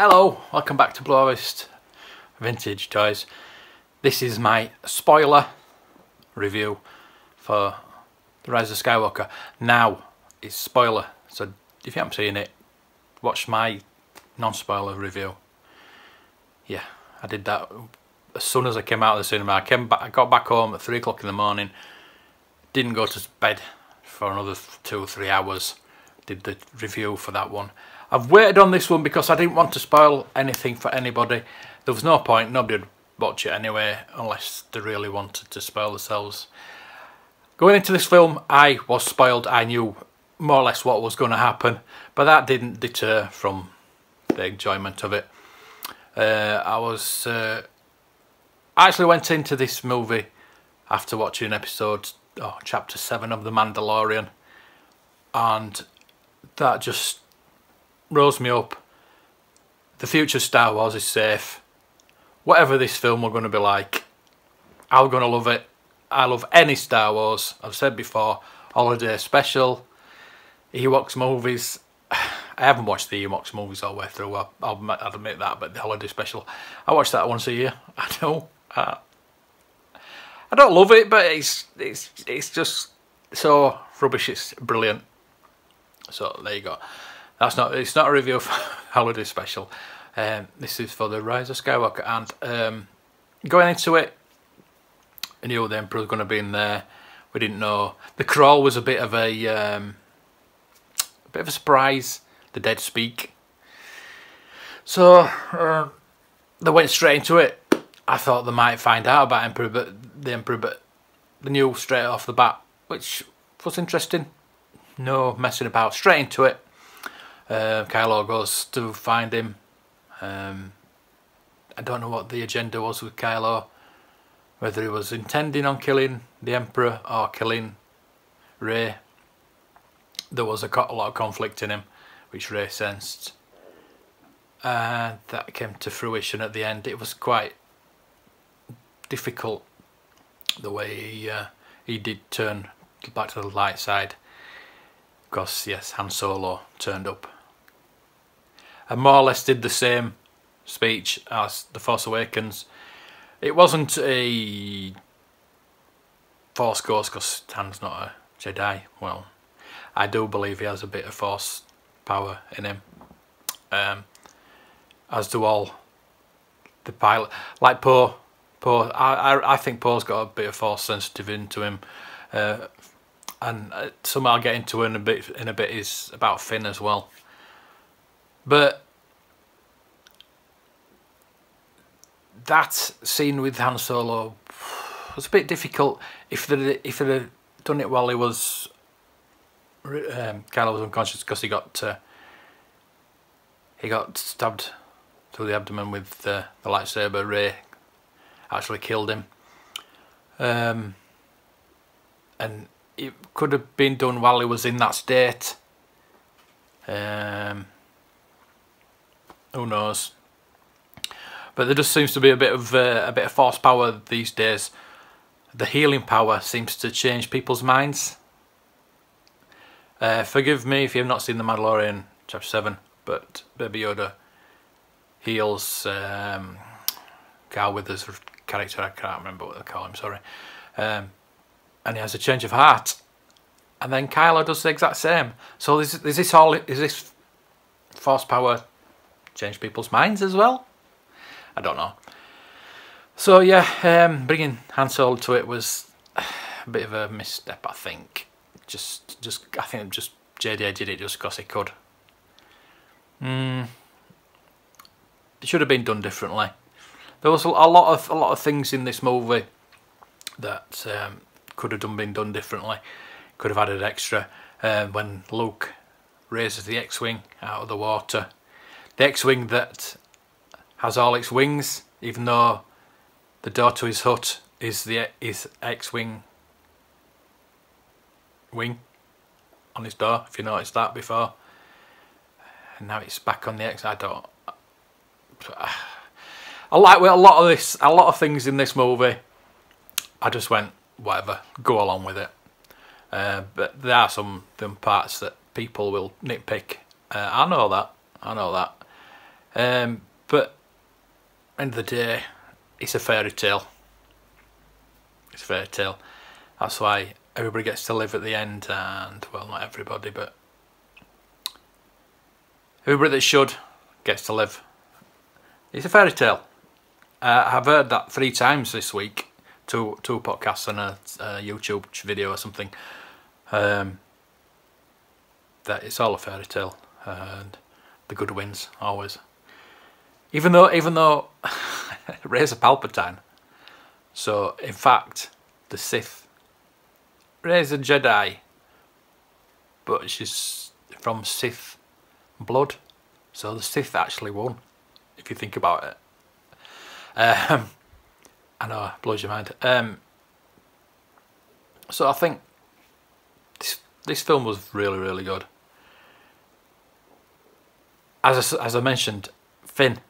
Hello, welcome back to Blue Harvest Vintage Toys. This is my spoiler review for the Rise of Skywalker. Now, it's spoiler, so if you haven't seen it, watch my non-spoiler review. Yeah, I did that as soon as I came out of the cinema. I got back home at 3 o'clock in the morning, didn't go to bed for another 2 or 3 hours, did the review for that one. I've waited on this one because I didn't want to spoil anything for anybody. There was no point, nobody would watch it anyway unless they really wanted to spoil themselves. Going into this film, I was spoiled. I knew more or less what was going to happen, but that didn't deter from the enjoyment of it. I actually went into this movie after watching chapter 7 of The Mandalorian, and that just rose me up. The future Star Wars is safe. Whatever this film are going to be like, I'm going to love it. I love any Star Wars. I've said before, holiday special, Ewoks movies. I haven't watched the Ewoks movies all the way through, I'll admit that, but the holiday special, I watch that once a year. I know. I don't love it, but it's just so rubbish. It's brilliant. So there you go. It's not a review for holiday special. This is for the Rise of Skywalker, and going into it, I knew the Emperor was going to be in there. We didn't know. The crawl was a bit of a surprise. The dead speak. So they went straight into it. I thought they might find out about the Emperor, but they knew straight off the bat, which was interesting. No messing about, straight into it. Kylo goes to find him. I don't know what the agenda was with Kylo, whether he was intending on killing the Emperor or killing Rey. There was a lot of conflict in him, which Rey sensed, and that came to fruition at the end. It was quite difficult the way he did turn back to the light side, because yes, Han Solo turned up and more or less did the same speech as The Force Awakens. It wasn't a Force Ghost because Han's not a Jedi. Well, I do believe he has a bit of Force power in him, as do all the pilot. Like Poe, I think Poe's got a bit of Force sensitive into him, and something I'll get into in a bit is about Finn as well. But that scene with Han Solo was a bit difficult. If they'd have done it while he was Kylo was unconscious because he got stabbed through the abdomen with the lightsaber. Rey actually killed him, and it could have been done while he was in that state. Who knows? But there just seems to be a bit of Force power these days. The healing power seems to change people's minds. Forgive me if you have not seen The Mandalorian chapter 7, but Baby Yoda heals Carl Withers' character. I can't remember what they call him. Sorry. And he has a change of heart, and then Kylo does the exact same. So is this Force power change people's minds as well? I don't know. So yeah, bringing Han Solo to it was a bit of a misstep, I think. I think JJ did it just because he could. It should have been done differently. There was a lot of things in this movie that could have been done differently. Could have added extra. When Luke raises the X-wing out of the water, the X-wing that has all its wings, even though the door to his hut is X-wing wing on his door, if you noticed that before. And now it's back on the X. I like a lot of things in this movie. I just went, whatever, go along with it. But there are some parts that people will nitpick. I know that. But end of the day, it's a fairy tale. It's a fairy tale. That's why everybody gets to live at the end, and well, not everybody, but everybody that should gets to live. It's a fairy tale. I've heard that 3 times this week, two podcasts and a YouTube video or something. That it's all a fairy tale, and the good wins always. Even though Rey's a Palpatine, so in fact the Sith, Rey's a Jedi, but she's from Sith blood, so the Sith actually won, if you think about it. I know, it blows your mind. So I think this film was really, really good. As I mentioned, Finn,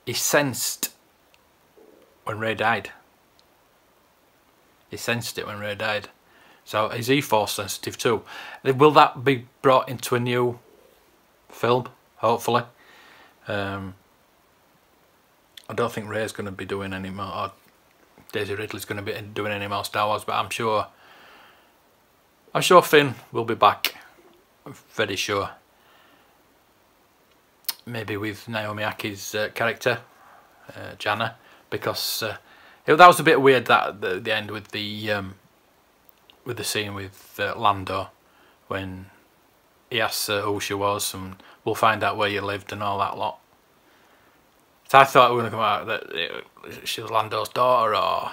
he sensed when Rey died. He sensed it when Rey died. So is he force sensitive too? Will that be brought into a new film? Hopefully. I don't think Rey's going to be doing any more, or Daisy Ridley's going to be doing any more Star Wars, but I'm sure Finn will be back. I'm very sure. Maybe with Naomi Aki's character, Janna, because that was a bit weird, that the end with the scene with Lando, when he asks who she was, and we'll find out where you lived and all that lot. So I thought it was going to come out that she was Lando's daughter or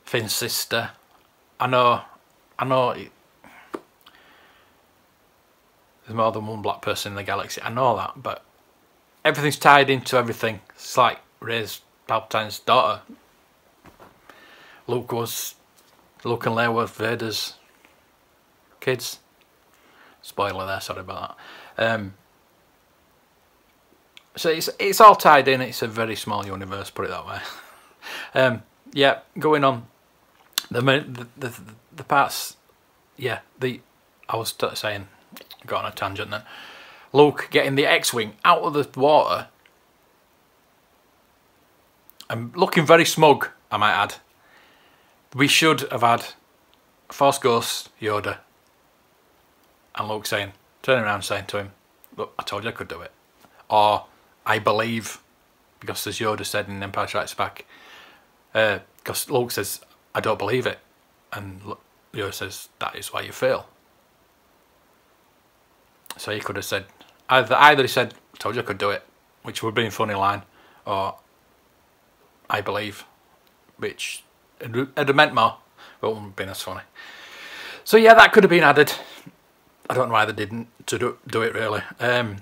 Finn's sister. I know. There's more than one black person in the galaxy. I know that, but everything's tied into everything. It's like Rey's Palpatine's daughter. Luke and Leia were Vader's kids. Spoiler there, sorry about that. So it's all tied in. It's a very small universe, put it that way. Yeah, going on. The parts. Yeah, I was saying. Got on a tangent then. Luke getting the X-Wing out of the water and looking very smug, I might add. We should have had Force Ghost Yoda and Luke turning around saying to him, "Look, I told you I could do it." Or, "I believe," because as Yoda said in Empire Strikes Back, because Luke says, "I don't believe it," and Yoda says, "That is why you fail." So he could have said, either he said, "I told you I could do it," which would be a funny line, or "I believe," which it'd have meant more, but it wouldn't have been as funny. So yeah, that could have been added. I don't know why they didn't to do it really. As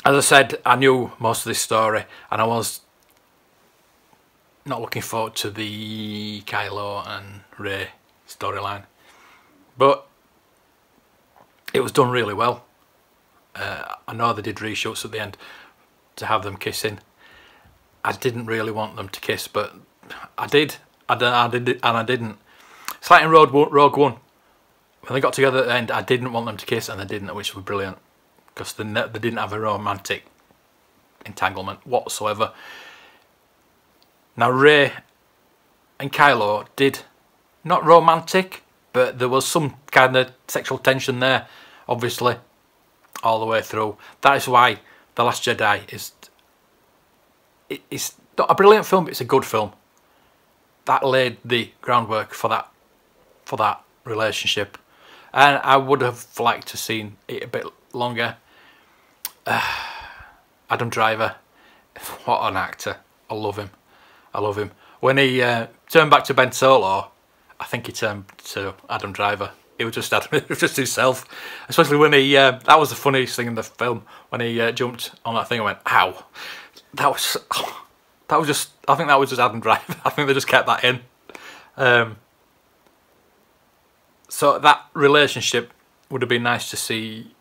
I said, I knew most of this story, and I was not looking forward to the Kylo and Rey storyline, but it was done really well. I know they did reshoots at the end to have them kissing. I didn't really want them to kiss, but I did. I did it, and I didn't. It's like in Rogue One. When they got together at the end, I didn't want them to kiss, and they didn't, which was brilliant. Because they didn't have a romantic entanglement whatsoever. Now, Rey and Kylo did, not romantic, but there was some kind of sexual tension there, obviously, all the way through. That is why The Last Jedi it's not a brilliant film, but it's a good film. That laid the groundwork for that relationship, and I would have liked to seen it a bit longer. Adam Driver, what an actor! I love him. When he turned back to Ben Solo, I think he turned to Adam Driver. It was just himself. Especially when he, that was the funniest thing in the film, when he jumped on that thing and went, "Ow!" That was just, I think that was just Adam Driver. I think they just kept that in. So that relationship would have been nice to see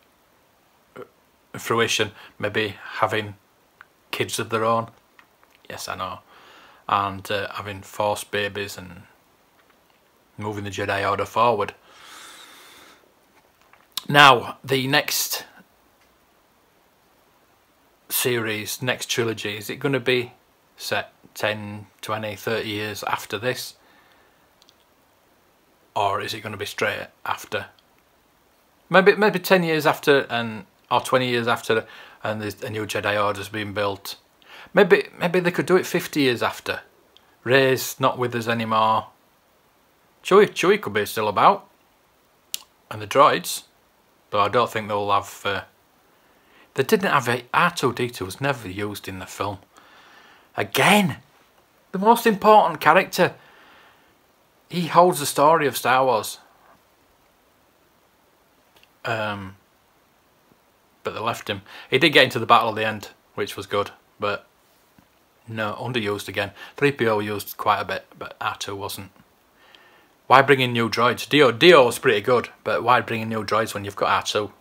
fruition. Maybe having kids of their own. Yes, I know. And having Force babies and moving the Jedi Order forward. Now, the next series, next trilogy, is it going to be set 10, 20, 30 years after this? Or is it going to be straight after? Maybe 10 years after, or 20 years after, and there's a new Jedi Order's being built. Maybe they could do it 50 years after. Rey's not with us anymore. Chewie could be still about. And the droids. But I don't think they'll have... they didn't have... R2-D2 was never used in the film. Again! The most important character. He holds the story of Star Wars. But they left him. He did get into the battle at the end, which was good. But no, underused again. 3PO used quite a bit, but R2 wasn't. Why bring in new droids? Dio was pretty good, but why bring in new droids when you've got R2?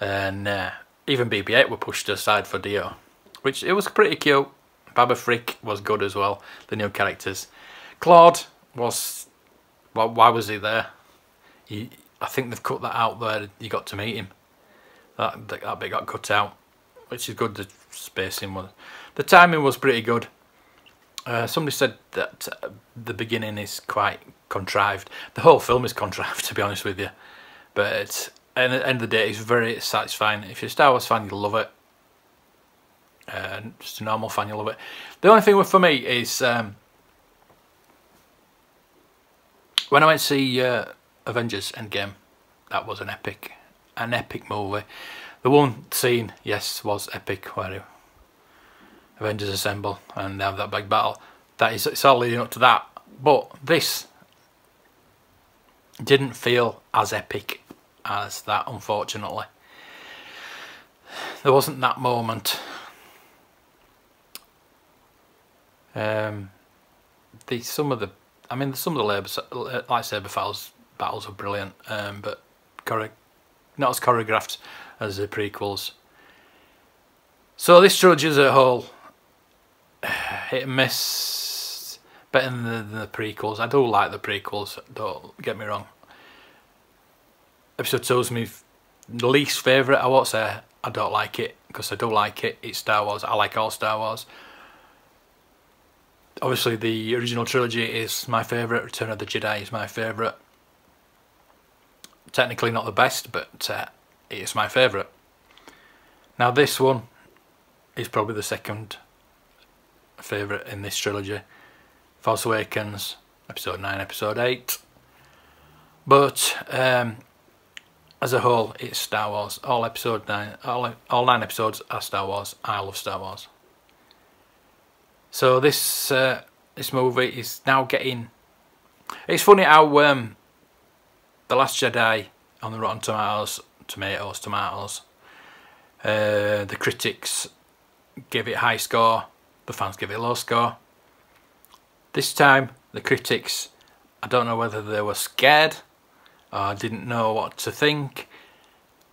And even BB-8 were pushed aside for Dio, which it was pretty cute. Baba Frick was good as well. The new characters. Claude was... well, why was he there? I think they've cut that out where you got to meet him. That bit got cut out, which is good. The spacing was... the timing was pretty good. Somebody said that the beginning is quite contrived. The whole film is contrived, to be honest with you. But at the end of the day, it's very satisfying. If you're a Star Wars fan, you'll love it. Just a normal fan, you'll love it. The only thing for me is when I went to see Avengers Endgame, that was an epic movie. The one scene, yes, was epic, where Avengers assemble and have that big battle. It's all leading up to that. But this didn't feel as epic as that, unfortunately. There wasn't that moment. Some of the lightsaber battles are brilliant, but not as choreographed as the prequels. So this trilogy as a whole, hit and miss, better than the prequels. I do like the prequels, don't get me wrong. Episode 2 is my least favourite. I won't say I don't like it, because I do like it. It's Star Wars. I like all Star Wars. Obviously the original trilogy is my favourite. Return of the Jedi is my favourite. Technically not the best, but it is my favourite. Now this one is probably the second favourite in this trilogy. Force Awakens, Episode 9, Episode 8. But as a whole, it's Star Wars. All 9 episodes are Star Wars. I love Star Wars. So this movie is now getting... it's funny how The Last Jedi on the Rotten Tomatoes, the critics give it high score, the fans give it low score. This time the critics, I don't know whether they were scared or didn't know what to think,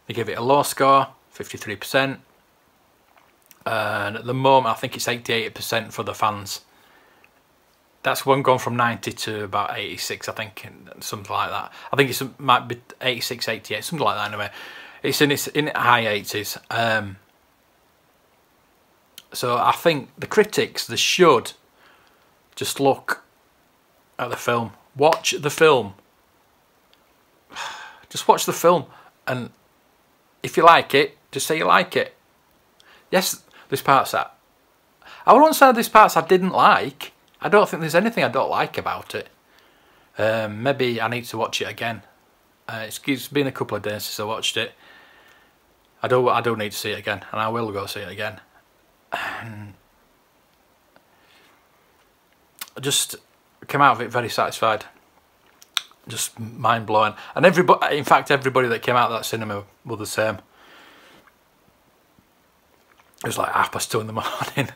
they give it a low score, 53%. And at the moment I think it's 88% for the fans. That's one gone from 90 to about 86, I think, something like that. I think it might be 86, 88, something like that anyway. It's in high 80s. So I think the critics, they should just look at the film. Watch the film. Just watch the film, and if you like it, just say you like it. Yes, there's parts that... I wouldn't say there's parts I didn't like. I don't think there's anything I don't like about it. Maybe I need to watch it again. It's been a couple of days since I watched it. I do need to see it again, and I will go see it again. I just came out of it very satisfied. Just mind blowing. And everybody, in fact, everybody that came out of that cinema were the same. It was like 2:30 in the morning.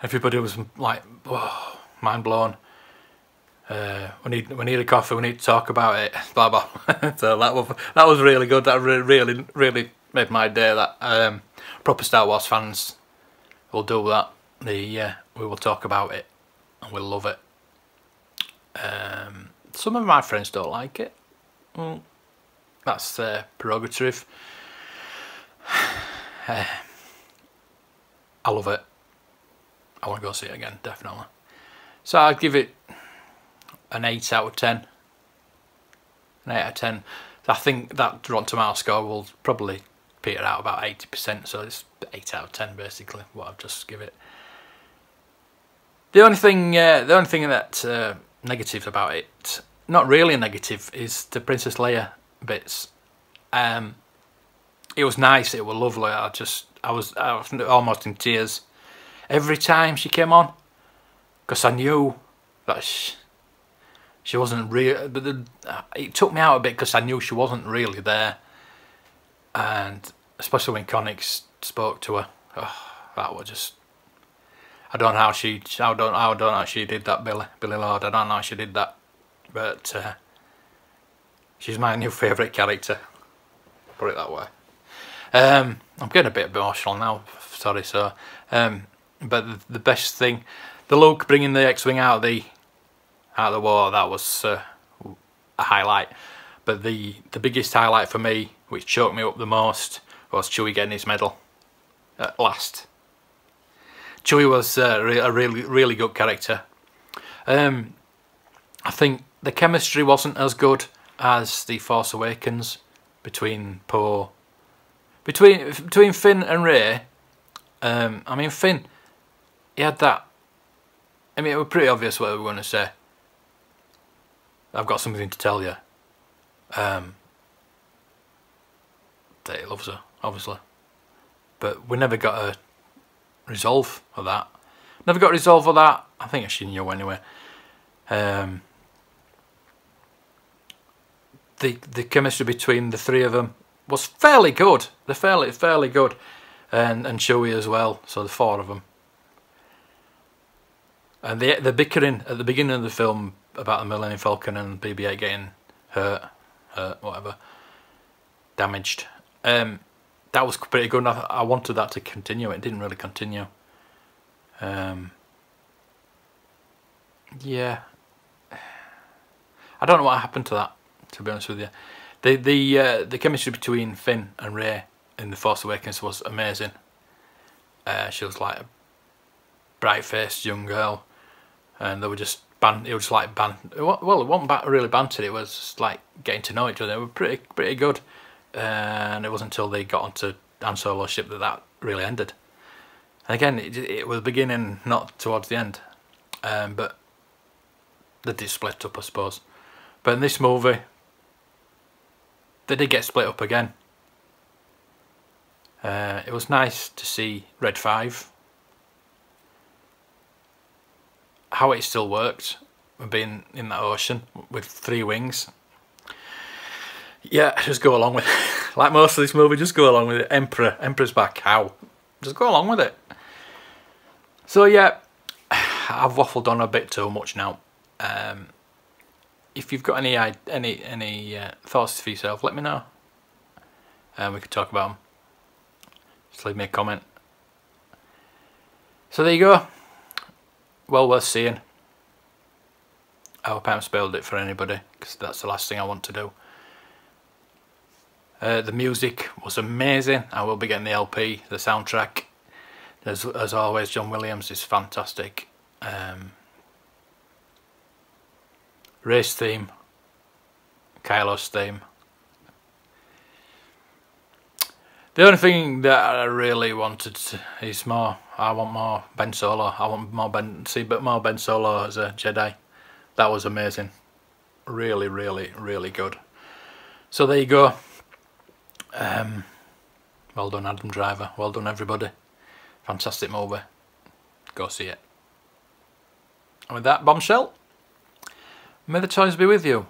Everybody was like, whoa, mind blown. We need a coffee. We need to talk about it. Blah blah. So that was really good. That really made my day. That proper Star Wars fans will do that. We will talk about it and we'll love it. Some of my friends don't like it. Well, that's their prerogative. I love it. I want to go see it again, definitely. So I'd give it an 8 out of 10. An 8 out of 10. I think that Rotten Tomatoes score will probably peter out about 80%, so it's 8 out of 10 basically, what I've just give it. The only thing that negative about it, not really negative, is the Princess Leia bits. It was nice, it was lovely. I was almost in tears every time she came on, because I knew that she wasn't real. But it took me out a bit because I knew she wasn't really there, and especially when Connix spoke to her, that was just. I don't know how she did that, Billy Lord. I don't know how she did that, but she's my new favourite character. Put it that way. I'm getting a bit emotional now. Sorry, so. But the best thing, the Luke bringing the X-wing out of the war, that was a highlight. But the biggest highlight for me, which choked me up the most, was Chewie getting his medal at last. Chewie was a really good character. I think the chemistry wasn't as good as The Force Awakens between Finn and Rey. I mean, Finn, he had that. I mean, it was pretty obvious what we were going to say. I've got something to tell you. That he loves her, obviously, but we never got a resolve of that. Never got a resolve of that. I think she knew anyway. The chemistry between the three of them was fairly good. They're fairly good, and Chewie as well. So the four of them. And the bickering at the beginning of the film about the Millennium Falcon and BB-8 getting hurt, whatever, damaged. That was pretty good. I wanted that to continue. It didn't really continue. Yeah. I don't know what happened to that, to be honest with you. The chemistry between Finn and Rey in The Force Awakens was amazing. She was like a bright-faced young girl, and they were just it was like well, it wasn't really bantered. It was just like getting to know each other. They were pretty good. And it wasn't until they got onto Han Solo's ship that really ended. And again, it was beginning, not towards the end. But they did split up, I suppose. But in this movie, they did get split up again. It was nice to see Red 5. How it still worked, being in that ocean with 3 wings. Yeah, just go along with it. Like most of this movie, just go along with it. Emperor's back. How? Just go along with it. So yeah, I've waffled on a bit too much now. If you've got any thoughts for yourself, let me know. We could talk about them. Just leave me a comment. So there you go. Well worth seeing. I hope I haven't spoiled it for anybody, because that's the last thing I want to do. The music was amazing. I will be getting the LP, the soundtrack. As always, John Williams is fantastic. Race theme, Kylo's theme. The only thing that I really wanted is more. I want more Ben Solo. I want more Ben Solo as a Jedi. That was amazing. Really, really, really good. So there you go. Well done, Adam Driver. Well done, everybody. Fantastic movie. Go see it. And with that bombshell, may the toys be with you.